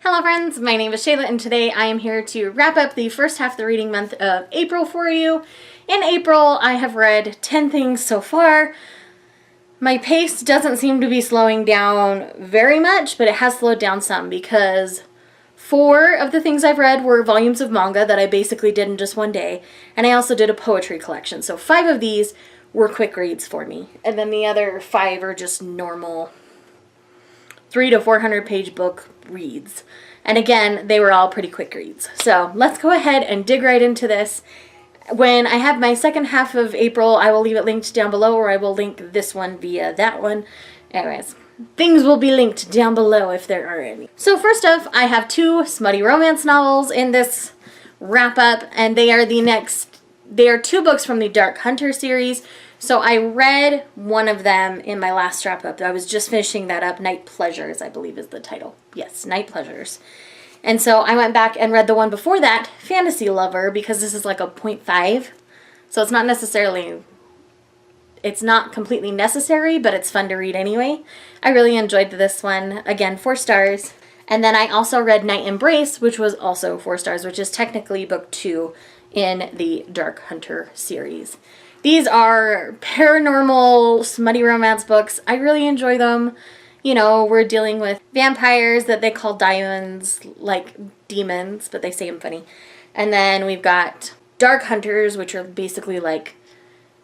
Hello friends, my name is Shayla and today I am here to wrap up the first half of the reading month of April for you. In April, I have read 10 things so far. My pace doesn't seem to be slowing down very much, but it has slowed down some because 4 of the things I've read were volumes of manga that I basically did in just one day, and I also did a poetry collection. So 5 of these were quick reads for me, and then the other 5 are just normal 300 to 400 page book reads. And again, they were all pretty quick reads. So let's go ahead and dig right into this. When I have my second half of April, I will leave it linked down below, or I will link this one via that one. Anyways, things will be linked down below if there are any. So first off, I have 2 smutty romance novels in this wrap up, and they are 2 books from the Dark Hunter series. So I read one of them in my last wrap up. I was just finishing that up. Night Pleasures, I believe is the title. Yes, Night Pleasures. And so I went back and read the one before that, Fantasy Lover, because this is like a 0.5. So it's not necessarily, it's not completely necessary, but it's fun to read anyway. I really enjoyed this one. Again, 4 stars. And then I also read Night Embrace, which was also 4 stars, which is technically book 2 in the Dark Hunter series. These are paranormal, smutty romance books. I really enjoy them. You know, we're dealing with vampires that they call diamonds, like demons, but they say them funny. And then we've got dark hunters, which are basically like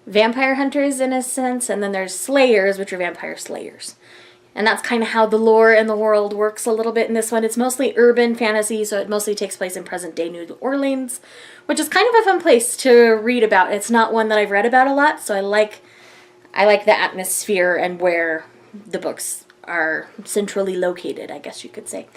vampire hunters in a sense. And then there's slayers, which are vampire slayers. And that's kind of how the lore in the world works a little bit in this one. It's mostly urban fantasy, so it mostly takes place in present-day New Orleans, which is kind of a fun place to read about. It's not one that I've read about a lot, so I like the atmosphere and where the books are centrally located, I guess you could say.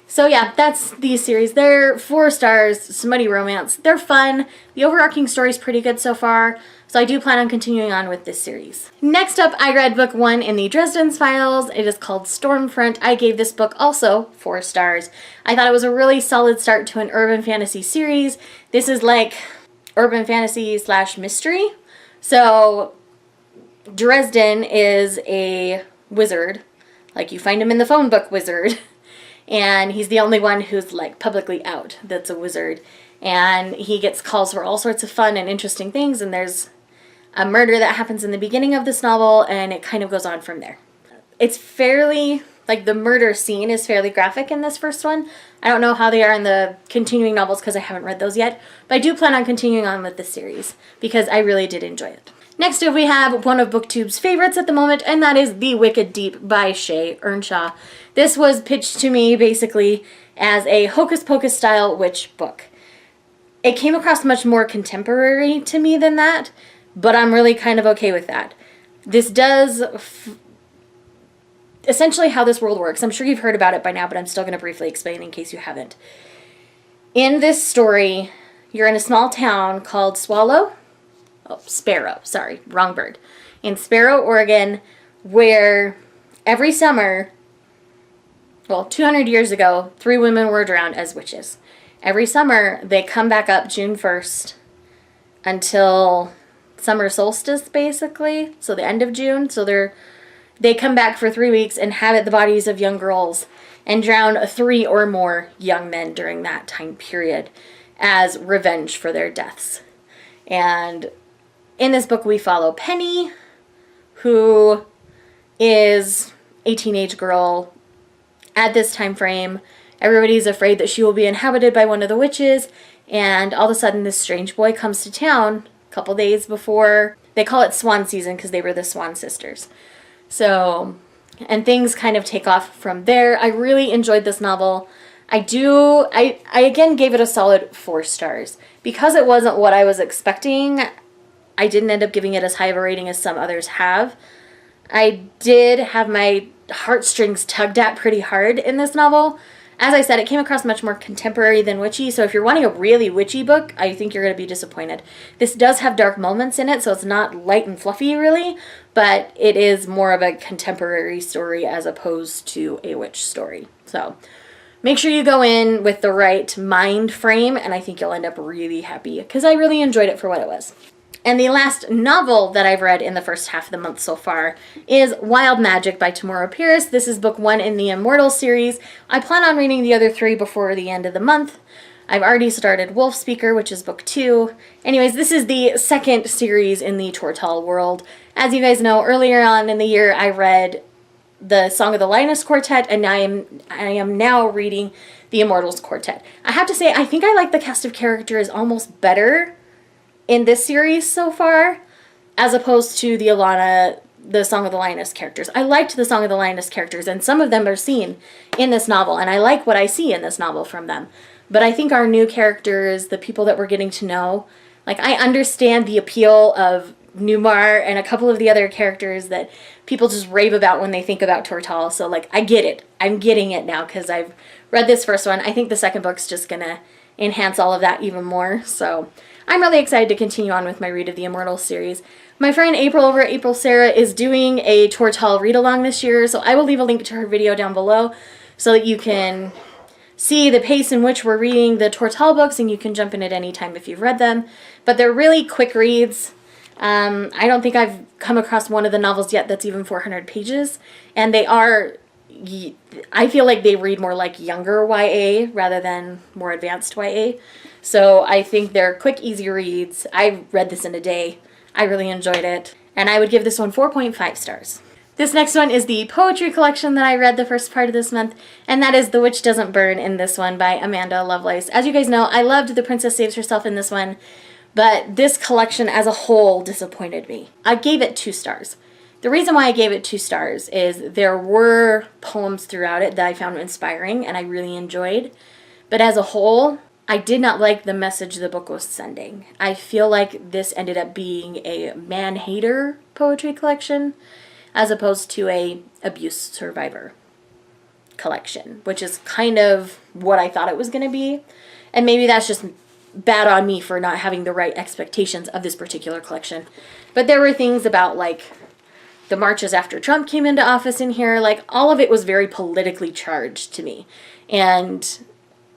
So yeah, that's these series. They're 4 stars, smutty romance. They're fun. The overarching story is pretty good so far, so I do plan on continuing on with this series. Next up, I read book 1 in the Dresden's Files. It is called Stormfront. I gave this book also 4 stars. I thought it was a really solid start to an urban fantasy series. This is like urban fantasy / mystery. So Dresden is a wizard. Like you find him in the phone book Wizard. And he's the only one who's like publicly out that's a wizard. And he gets calls for all sorts of fun and interesting things. And there's a murder that happens in the beginning of this novel, and it kind of goes on from there. It's fairly, like the murder scene is fairly graphic in this first one. I don't know how they are in the continuing novels because I haven't read those yet. But I do plan on continuing on with this series because I really did enjoy it. Next up, we have one of BookTube's favorites at the moment, and that is The Wicked Deep by Shay Earnshaw. This was pitched to me basically as a Hocus Pocus style witch book. It came across much more contemporary to me than that, but I'm really kind of okay with that. This does essentially how this world works. I'm sure you've heard about it by now, but I'm still going to briefly explain in case you haven't. In this story, you're in a small town called Sparrow, sorry, wrong bird. In Sparrow, Oregon, where every summer, well, 200 years ago, 3 women were drowned as witches. Every summer, they come back up June 1st until summer solstice, basically, so the end of June. So they come back for 3 weeks, inhabit the bodies of young girls, and drown 3 or more young men during that time period as revenge for their deaths. And in this book, we follow Penny, who is a teenage girl at this time frame. Everybody's afraid that she will be inhabited by one of the witches, and all of a sudden this strange boy comes to town a couple days before. They call it Swan Season because they were the Swan Sisters. So, and things kind of take off from there. I really enjoyed this novel. I again gave it a solid 4 stars. Because it wasn't what I was expecting, I didn't end up giving it as high of a rating as some others have. I did have my heartstrings tugged at pretty hard in this novel. As I said, it came across much more contemporary than witchy, so if you're wanting a really witchy book, I think you're going to be disappointed. This does have dark moments in it, so it's not light and fluffy, really, but it is more of a contemporary story as opposed to a witch story. So make sure you go in with the right mind frame, and I think you'll end up really happy, because I really enjoyed it for what it was. And the last novel that I've read in the first half of the month so far is Wild Magic by Tamora Pierce. This is book 1 in the Immortal series. I plan on reading the other 3 before the end of the month. I've already started Wolf Speaker, which is book 2. Anyways, this is the second series in the Tortall world. As you guys know, earlier on in the year I read the Song of the Lioness Quartet, and I am now reading the Immortals Quartet. I have to say, I think I like the cast of characters almost better in this series so far, as opposed to the Song of the Lioness characters. I liked the Song of the Lioness characters, and some of them are seen in this novel, and I like what I see in this novel from them. But I think our new characters, the people that we're getting to know, like, I understand the appeal of Numar and a couple of the other characters that people just rave about when they think about Tortall. So, like, I get it. I'm getting it now because I've read this first one. I think the second book's just gonna enhance all of that even more. So I'm really excited to continue on with my read of the Immortal series. My friend April over at April Sarah is doing a Tortall read-along this year, so I will leave a link to her video down below so that you can see the pace in which we're reading the Tortall books, and you can jump in at any time if you've read them. But they're really quick reads. I don't think I've come across one of the novels yet that's even 400 pages, and they are, I feel like they read more like younger YA rather than more advanced YA. So I think they're quick, easy reads. I read this in a day. I really enjoyed it, and I would give this one 4.5 stars. This next one is the poetry collection that I read the first part of this month, and that is The Witch Doesn't Burn in this one by Amanda Lovelace. As you guys know, I loved The Princess Saves Herself in this one, but this collection as a whole disappointed me. I gave it 2 stars. The reason why I gave it 2 stars is there were poems throughout it that I found inspiring and I really enjoyed, but as a whole, I did not like the message the book was sending. I feel like this ended up being a man-hater poetry collection as opposed to a abuse survivor collection, which is kind of what I thought it was going to be. And maybe that's just bad on me for not having the right expectations of this particular collection. But there were things about, like, the marches after Trump came into office in here. Like, all of it was very politically charged to me. And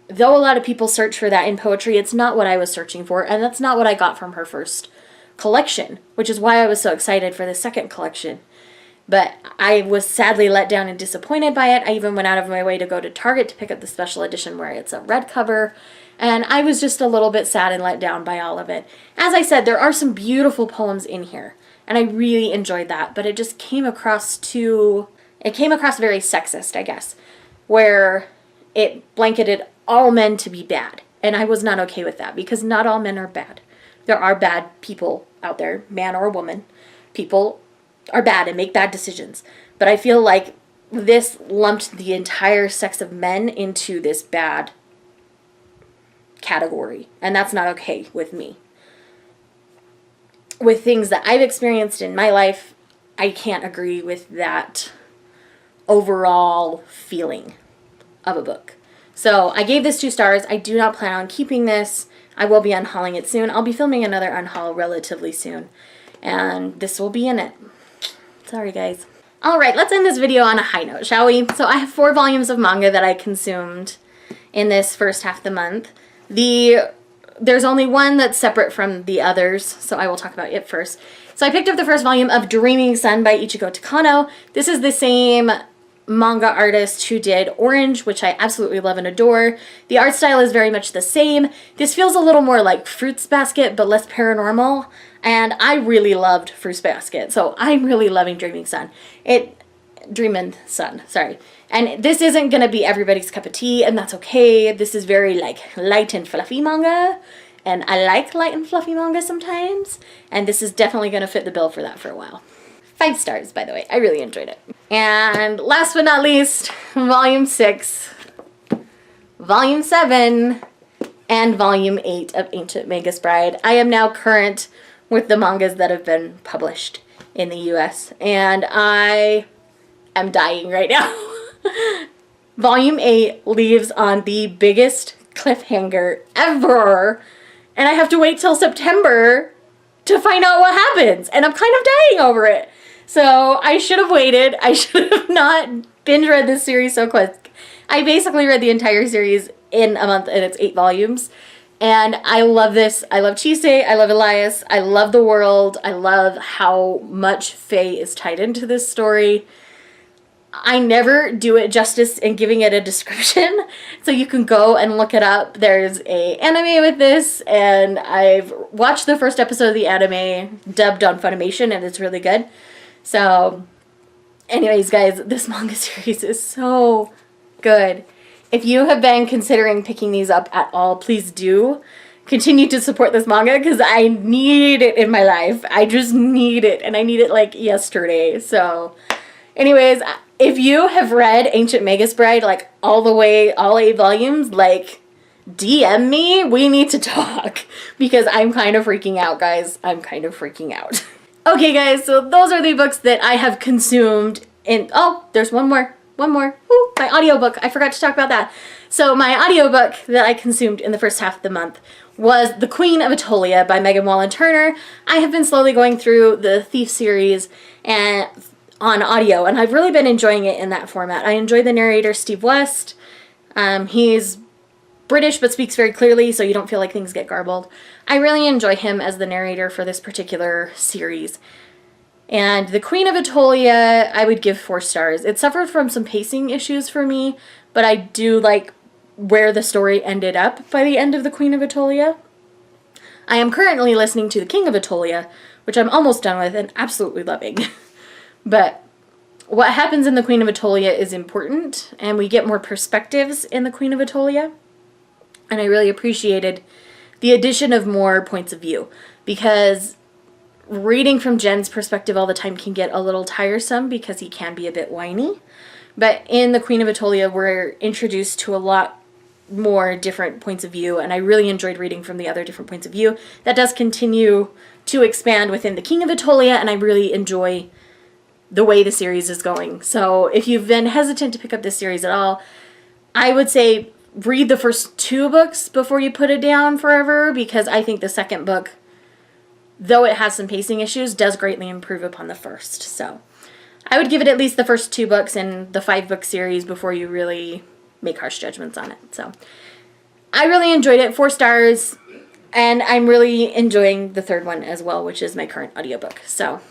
though a lot of people search for that in poetry, it's not what I was searching for, and that's not what I got from her first collection, which is why I was so excited for the second collection. But I was sadly let down and disappointed by it. I even went out of my way to go to Target to pick up the special edition where it's a red cover, and I was just a little bit sad and let down by all of it. As I said, there are some beautiful poems in here, and I really enjoyed that, but it just came across very sexist, I guess, where it blanketed all men to be bad, and I was not okay with that, because not all men are bad. There are bad people out there, man or woman. People are bad and make bad decisions, but I feel like this lumped the entire sex of men into this bad category, and that's not okay with me. With things that I've experienced in my life, I can't agree with that overall feeling of a book. So I gave this 2 stars. I do not plan on keeping this. I will be unhauling it soon. I'll be filming another unhaul relatively soon, and this will be in it. Sorry, guys. Alright, let's end this video on a high note, shall we? So I have 4 volumes of manga that I consumed in this first half of the month. There's only one that's separate from the others, so I will talk about it first. So I picked up the first volume of Dreaming Sun by Ichigo Takano. This is the same manga artist who did Orange, which I absolutely love and adore. The art style is very much the same. This feels a little more like Fruits Basket, but less paranormal. And I really loved Fruits Basket, so I'm really loving Dreaming Sun. Sorry. And this isn't gonna be everybody's cup of tea, and that's okay. This is very, like, light and fluffy manga, and I like light and fluffy manga sometimes, and this is definitely gonna fit the bill for that for a while. 5 stars, by the way. I really enjoyed it. And last but not least, Volume 6, Volume 7, and Volume 8 of Ancient Magus Bride. I am now current with the mangas that have been published in the US, and I am dying right now. Volume 8 leaves on the biggest cliffhanger ever, and I have to wait till September to find out what happens, and I'm kind of dying over it. So I should have waited. I should have not binge read this series so quick. I basically read the entire series in a month, and it's 8 volumes. And I love this. I love Chise. I love Elias. I love the world. I love how much Faye is tied into this story. I never do it justice in giving it a description, so you can go and look it up. There's a anime with this, and I've watched the first episode of the anime dubbed on Funimation, and it's really good. So, anyways, guys, this manga series is so good. If you have been considering picking these up at all, please do continue to support this manga, because I need it in my life. I just need it, and I need it like yesterday. So, anyways, if you have read Ancient Magus Bride, like all the way, all 8 volumes, like DM me, we need to talk, because I'm kind of freaking out, guys. I'm kind of freaking out. Okay, guys, so those are the books that I have consumed in, oh, there's one more. Ooh, my audiobook. I forgot to talk about that. So my audiobook that I consumed in the first half of the month was The Queen of Atolia by Megan Wallen Turner. I have been slowly going through the Thief series and on audio, and I've really been enjoying it in that format. I enjoy the narrator, Steve West. He's British but speaks very clearly, so you don't feel like things get garbled. I really enjoy him as the narrator for this particular series. And The Queen of Atolia, I would give 4 stars. It suffered from some pacing issues for me, but I do like where the story ended up by the end of The Queen of Atolia. I am currently listening to The King of Atolia, which I'm almost done with and absolutely loving. But what happens in The Queen of Atolia is important, and we get more perspectives in The Queen of Atolia. And I really appreciated the addition of more points of view, because reading from Jen's perspective all the time can get a little tiresome because he can be a bit whiny. But in The Queen of Atolia, we're introduced to a lot more different points of view, and I really enjoyed reading from the other different points of view. That does continue to expand within The King of Atolia, and I really enjoy the way the series is going. So if you've been hesitant to pick up this series at all, I would say read the first 2 books before you put it down forever, because I think the second book, though it has some pacing issues, does greatly improve upon the first. So I would give it at least the first 2 books in the 5-book series before you really make harsh judgments on it. So I really enjoyed it, 4 stars, and I'm really enjoying the 3rd one as well, which is my current audiobook. So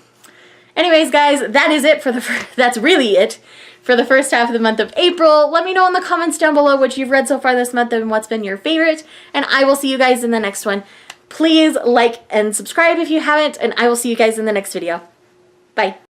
anyways, guys, that is it for that's really it for the first half of the month of April. Let me know in the comments down below what you've read so far this month and what's been your favorite, and I will see you guys in the next one. Please like and subscribe if you haven't, and I will see you guys in the next video. Bye.